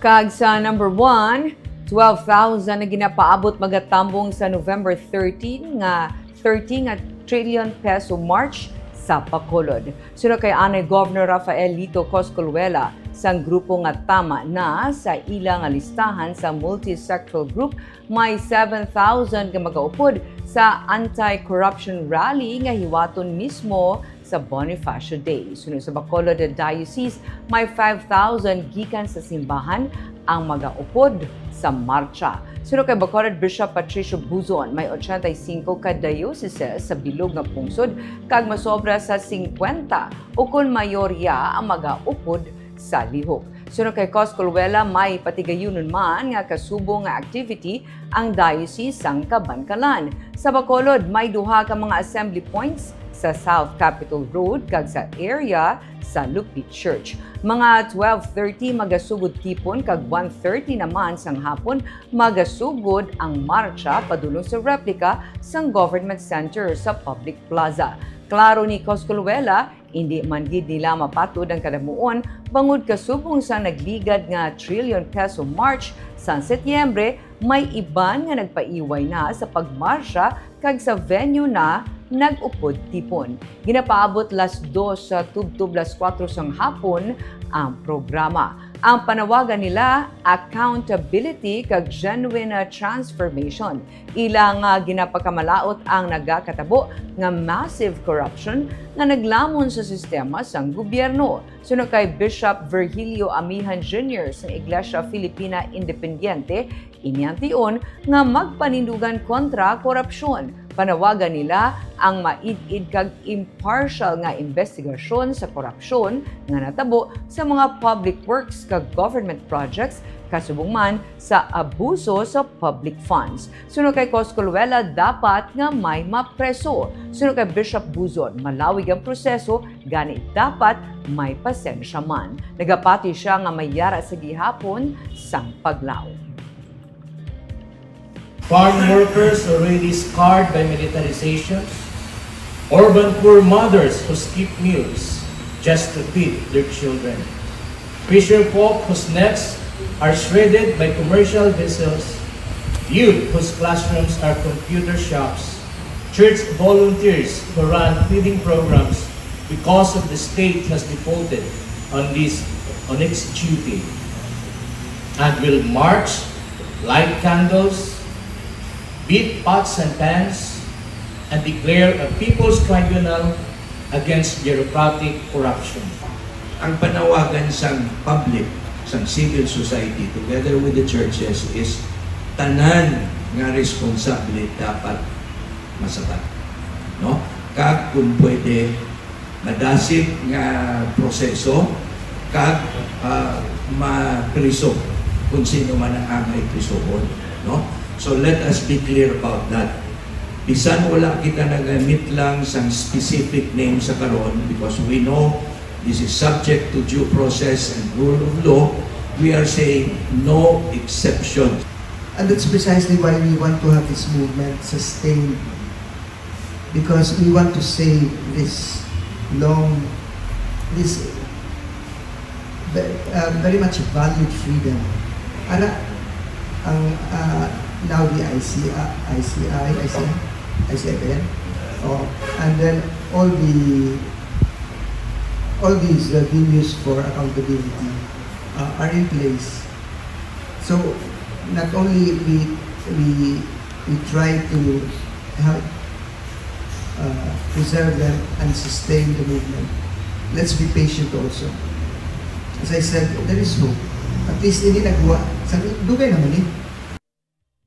Kag sa number 1, 12,000 na ginapaabot magatambong sa November 13 nga 30 nga trillion peso March sa Bacolod. Sunod kay Anay Governor Rafael Lito Coscolluela sang grupo nga tama na sa ilang listahan sa multi-sectoral group, may 7,000 ka magaupod sa anti-corruption rally nga hiwaton mismo sa Bonifacio Day. Sunod sa Bacolod Diocese, may 5,000 gikan sa simbahan ang magaupod sa marcha. Sunod kay Bacolod Bishop Patricio Buzon, may 85 ka diocese sa bilog nga pungsod kag masobra sa 50 o kun mayorya ang magaupod sa lihok. Sunod kay Coscolluela, may patigayunon man nga kasubong nga activity ang diocese sang Kabankalan. Sa Bacolod, may duha ka mga assembly points sa South Capitol Road kag sa area sa Lupit Church. Mga 12:30 magasugod tipon kag 1:30 naman sang hapon magasugod ang marcha padulong sa replika sang Government Center sa Public Plaza. Klaro ni Coscolluela, hindi man gid nila mapatod ang kadamuon bangod kasubong sa nagligad nga trillion peso March sa Setyembre, may iban nga nagpaiway na sa pagmarsya kag sa venue na nag-upod tipon. Ginapaabot las 2 sa tubtub las 4 sang hapon ang programa. Ang panawagan nila, accountability kag genuine transformation. Ilang ginapakamalaot ang nagakatabo nga massive corruption nga naglamon sa sistema sang gobyerno. Sunod kay Bishop Virgilio Amihan Jr. sa Iglesia Filipina Independiente, inyang nga magpanindugan kontra korupsyon. Panawagan nila ang maid-id kag impartial nga investigasyon sa korupsyon nga natabo sa mga public works kag government projects kasubong man sa abuso sa public funds. Sunod kay Coscolluela, dapat nga may mapreso. Sunod kay Bishop Buzon, malawig ang proseso, gani dapat may pasensya man. Nagapati siya nga mayara sa gihapon sang paglaw. Farm workers already scarred by militarization, urban poor mothers who skip meals just to feed their children, fisher folk whose nets are shredded by commercial vessels, youth whose classrooms are computer shops, church volunteers who run feeding programs because of the state has defaulted on its duty, and will march, light candles, beat pots and pans, and declare a people's tribunal against bureaucratic corruption. Ang panawagan sa public, sa civil society, together with the churches, is tanan nga responsable dapat masabat. No? Kag kung pwede, madasig nga proseso, kag mapriso kung sino man ang angay prisohon. No? So let us be clear about that. Bisan wala kita nagamit lang sa specific name sa karon, because we know this is subject to due process and rule of law. We are saying no exception. And that's precisely why we want to have this movement sustained, because we want to save this very much valued freedom. Now the ICIPN, and then all these venues for accountability are in place. So not only we try to help preserve them and sustain the movement, let's be patient also. As I said, there is hope. At least hindi nagawa. Sabi, dugay naman eh.